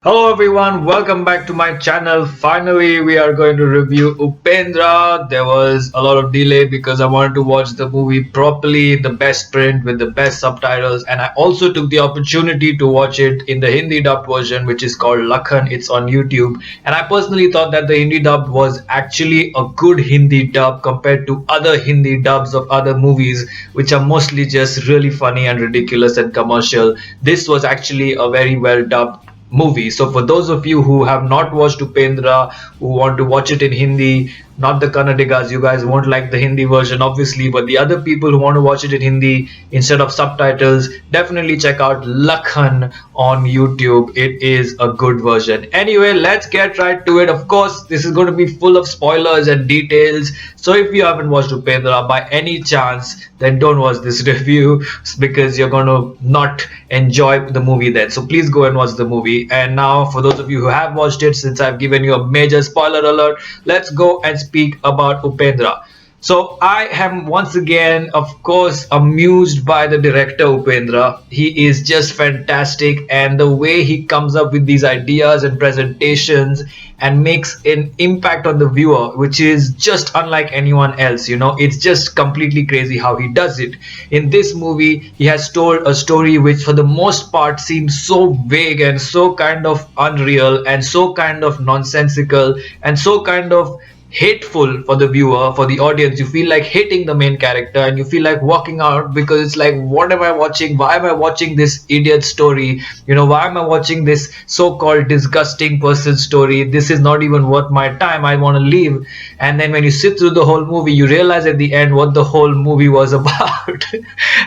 Hello everyone, welcome back to my channel. Finally, we are going to review Upendra. There was a lot of delay because I wanted to watch the movie properly, the best print with the best subtitles, and I also took the opportunity to watch it in the Hindi dubbed version, which is called Lakhan. It's on YouTube, and I personally thought that the Hindi dub was actually a good Hindi dub compared to other Hindi dubs of other movies, which are mostly just really funny and ridiculous and commercial. This was actually a very well dubbed movie. So for those of you who have not watched Upendra, who want to watch it in Hindi, not the Kannadigas, you guys won't like the Hindi version obviously, but the other people who want to watch it in Hindi instead of subtitles, definitely check out Lakhan on YouTube. It is a good version. Anyway, let's get right to it. Of course, this is going to be full of spoilers and details. So if you haven't watched Upendra by any chance, then don't watch this review because you're going to not enjoy the movie then. So please go and watch the movie. And now for those of you who have watched it, since I've given you a major spoiler alert, let's go and speak about Upendra. So I am once again, of course, amused by the director Upendra. He is just fantastic, and the way he comes up with these ideas and presentations and makes an impact on the viewer, which is just unlike anyone else. It's just completely crazy how he does it. In this movie, he has told a story which, for the most part, seems so vague and so kind of unreal and so kind of nonsensical and so kind of hateful for the viewer, for the audience. You feel like hating the main character and you feel like walking out because it's like, what am I watching? Why am I watching this idiot story? Why am I watching this so-called disgusting person story? This is not even worth my time. I want to leave. And then when you sit through the whole movie, you realize at the end what the whole movie was about.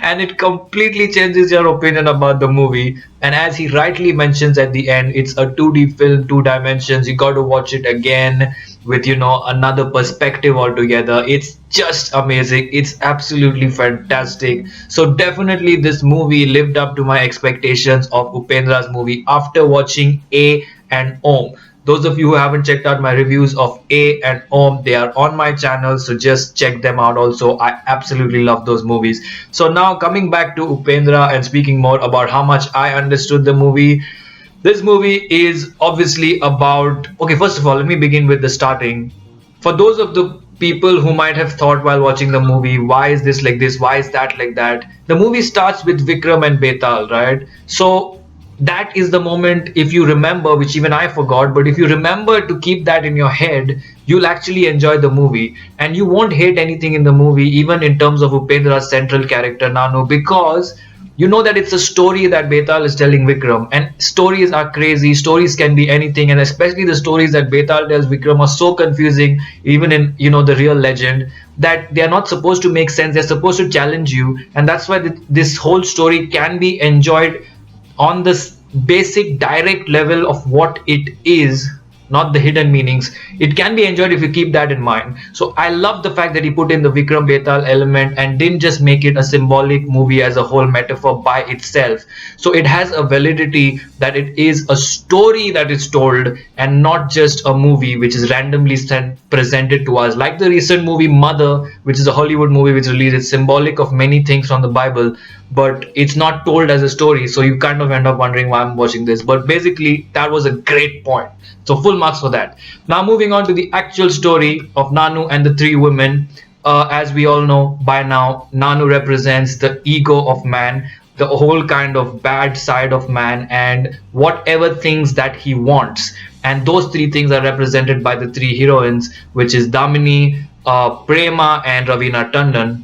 And it completely changes your opinion about the movie. And as he rightly mentions at the end, it's a 2D film, two dimensions. You got to watch it again with another perspective altogether. It's just amazing. It's absolutely fantastic. So definitely this movie lived up to my expectations of Upendra's movie after watching A and Om. Those of you who haven't checked out my reviews of A and Om, they are on my channel, so just check them out also. I absolutely love those movies. So now coming back to Upendra and speaking more about how much I understood the movie. This movie is obviously about, okay, first of all, let me begin with the starting. For those of the people who might have thought while watching the movie, why is this like this? Why is that like that? The movie starts with Vikram and Betal, right? So that is the moment, if you remember, which even I forgot, but if you remember to keep that in your head, you'll actually enjoy the movie and you won't hate anything in the movie, even in terms of Upendra's central character Nanu, because you know that it's a story that Betal is telling Vikram, and stories are crazy. Stories can be anything, and especially the stories that Betal tells Vikram are so confusing, even in the real legend, that they are not supposed to make sense. They're supposed to challenge you, and that's why this whole story can be enjoyed on this basic direct level of what it is, not the hidden meanings. It can be enjoyed if you keep that in mind. So I love the fact that he put in the Vikram Betal element and didn't just make it a symbolic movie as a whole metaphor by itself. So it has a validity that it is a story that is told and not just a movie which is randomly presented to us, like the recent movie Mother, which is a Hollywood movie which released. It's symbolic of many things from the Bible, but it's not told as a story, so you kind of end up wondering why I'm watching this. But basically that was a great point, so full marks for that. Now moving on to the actual story of Nanu and the three women. As we all know by now, Nanu represents the ego of man, the whole kind of bad side of man, and whatever things that he wants. And those three things are represented by the three heroines, which is Damini, Prema, and Ravina Tandon.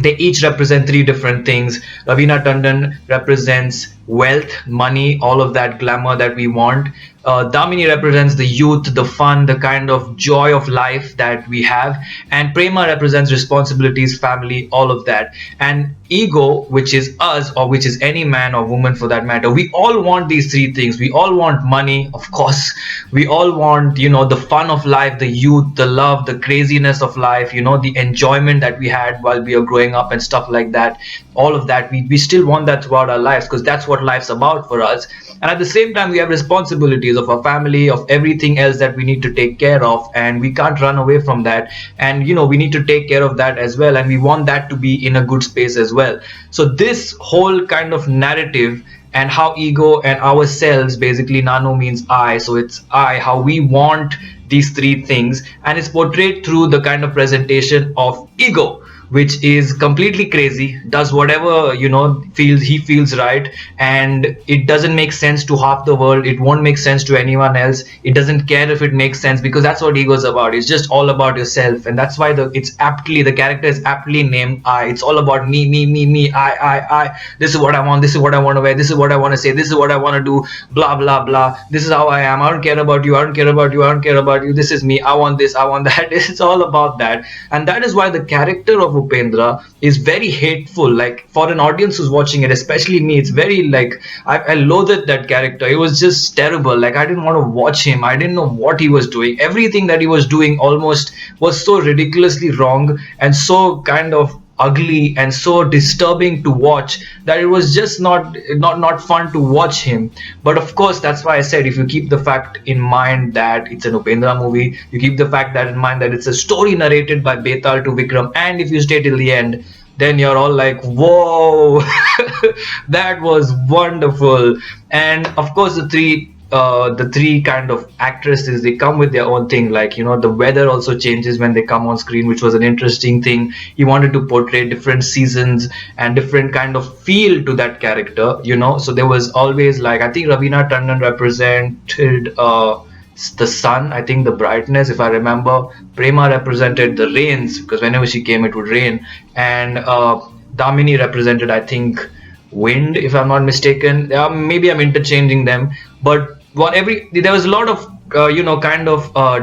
They each represent three different things. Ravina Tandon represents wealth, money, all of that glamour that we want. Damini represents the youth, the fun, the kind of joy of life that we have. And Prema represents responsibilities, family, all of that. And ego, which is us, or which is any man or woman for that matter, we all want these three things. We all want money, of course. We all want, the fun of life, the youth, the love, the craziness of life, the enjoyment that we had while we were growing up and stuff like that. All of that, we still want that throughout our lives because that's what life's about for us. And at the same time, we have responsibilities of our family, of everything else that we need to take care of, and we can't run away from that. And we need to take care of that as well, and we want that to be in a good space as well. So this whole kind of narrative and how ego and ourselves, basically nano means I, so it's I, how we want these three things, and it's portrayed through the kind of presentation of ego, which is completely crazy, does whatever feels he feels right, and it doesn't make sense to half the world, it won't make sense to anyone else, it doesn't care if it makes sense, because that's what ego is about. It's just all about yourself, and that's why the character is aptly named I. It's all about me, me, me, me, I. This is what I want, this is what I want to wear, this is what I want to say, this is what I want to do, blah blah blah, this is how I am, I don't care about you, I don't care about you, I don't care about you, this is me, I want this, I want that. It's all about that. And that is why the character of Upendra is very hateful. Like, for an audience who's watching it, especially me, it's very like I loathed that character. It was just terrible. Like, I didn't want to watch him. I didn't know what he was doing. Everything that he was doing almost was so ridiculously wrong and so kind of ugly and so disturbing to watch that it was just not fun to watch him. But of course, that's why I said, if you keep the fact in mind that it's an Upendra movie, you keep the fact that in mind that it's a story narrated by Betal to Vikram, and if you stay till the end, then you're all like, whoa, that was wonderful. And of course, the three kind of actresses, they come with their own thing. Like, the weather also changes when they come on screen, which was an interesting thing. He wanted to portray different seasons and different kind of feel to that character. So there was always, like, I think Ravina Tandon represented the sun, I think the brightness, if I remember. Prema represented the rains, because whenever she came it would rain. And Damini represented, I think, wind, if I'm not mistaken. Maybe I'm interchanging them, but there was a lot of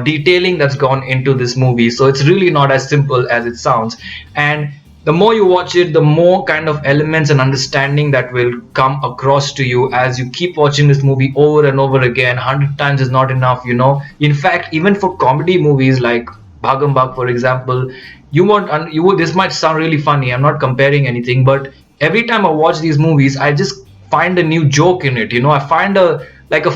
detailing that's gone into this movie, so it's really not as simple as it sounds. And the more you watch it, the more kind of elements and understanding that will come across to you as you keep watching this movie over and over again. 100 times is not enough. In fact, even for comedy movies like Bhagam Bhag, for example, this might sound really funny, I'm not comparing anything, but every time I watch these movies, I just find a new joke in it. I find a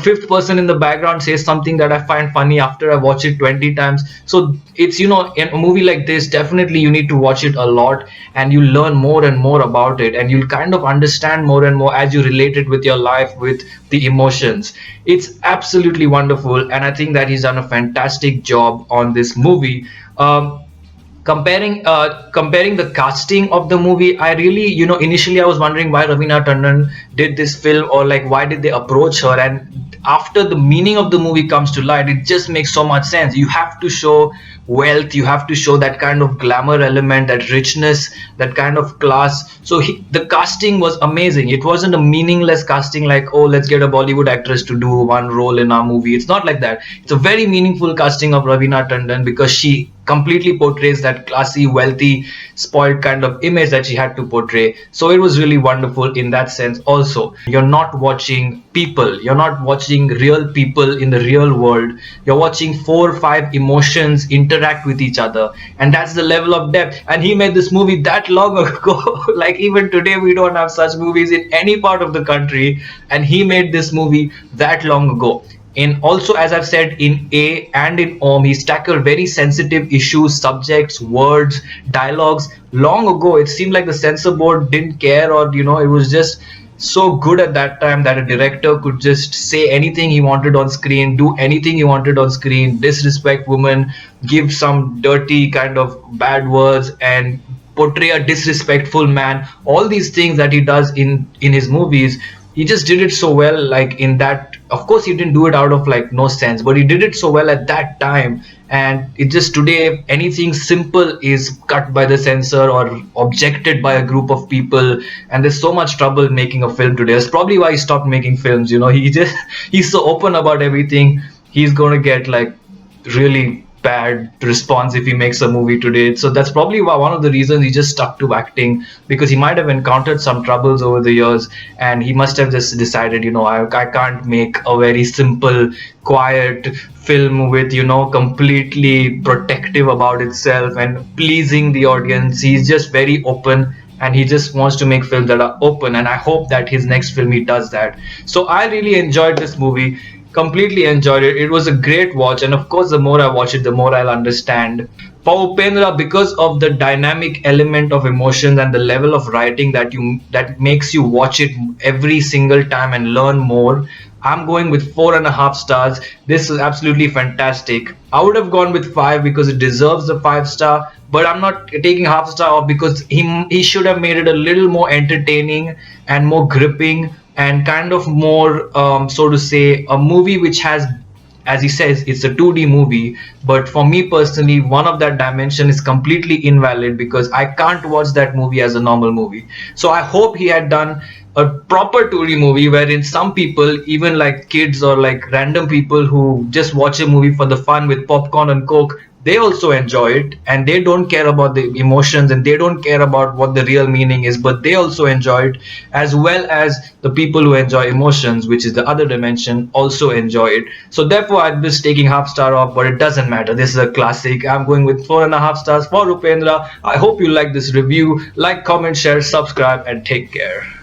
fifth person in the background says something that I find funny after I watch it 20 times. So it's, in a movie like this, definitely you need to watch it a lot, and you learn more and more about it, and you'll kind of understand more and more as you relate it with your life, with the emotions. It's absolutely wonderful, and I think that he's done a fantastic job on this movie. Comparing the casting of the movie, I really, initially I was wondering why Ravina Tandon did this film, or like why did they approach her. And after the meaning of the movie comes to light, it just makes so much sense. You have to show wealth, you have to show that kind of glamour element, that richness, that kind of class. So the casting was amazing. It wasn't a meaningless casting like, oh, let's get a Bollywood actress to do one role in our movie. It's not like that. It's a very meaningful casting of Ravina Tandon, because she completely portrays that classy, wealthy, spoiled kind of image that she had to portray. So it was really wonderful in that sense. Also, you're not watching people, you're not watching real people in the real world, you're watching 4 or 5 emotions interact with each other, and that's the level of depth. And he made this movie that long ago. Like, even today we don't have such movies in any part of the country, and he made this movie that long ago. In also, as I've said, in A and in Om, he's tackled very sensitive issues, subjects, words, dialogues. Long ago, it seemed like the censor board didn't care, or it was just so good at that time that a director could just say anything he wanted on screen, do anything he wanted on screen, disrespect women, give some dirty kind of bad words, and portray a disrespectful man. All these things that he does in his movies, he just did it so well. Like, in that, of course he didn't do it out of like no sense, but he did it so well at that time. And it just, today, anything simple is cut by the censor or objected by a group of people, and there's so much trouble making a film today. That's probably why he stopped making films. He's so open about everything. He's going to get like really bad response if he makes a movie today. So that's probably why, one of the reasons he just stuck to acting, because he might have encountered some troubles over the years, and he must have just decided, I can't make a very simple, quiet film with, completely protective about itself and pleasing the audience. He's just very open, and he just wants to make films that are open, and I hope that his next film he does that. So I really enjoyed this movie, completely enjoyed it. It was a great watch, and of course, the more I watch it, the more I'll understand For Upendra, because of the dynamic element of emotions and the level of writing that makes you watch it every single time and learn more, I'm going with 4.5 stars. This is absolutely fantastic. I would have gone with 5 because it deserves the 5 star, but I'm not taking half star off because he should have made it a little more entertaining and more gripping and kind of more so to say a movie which has, as he says, it's a 2D movie, but for me personally, one of that dimension is completely invalid because I can't watch that movie as a normal movie. So I hope he had done a proper 2D movie wherein some people, even like kids or like random people who just watch a movie for the fun with popcorn and coke, they also enjoy it and they don't care about the emotions and they don't care about what the real meaning is, but they also enjoy it, as well as the people who enjoy emotions, which is the other dimension, also enjoy it. So therefore I'm just taking half star off, but it doesn't matter. This is a classic. I'm going with 4.5 stars for Upendra. I hope you like this review. Like, comment, share, subscribe, and take care.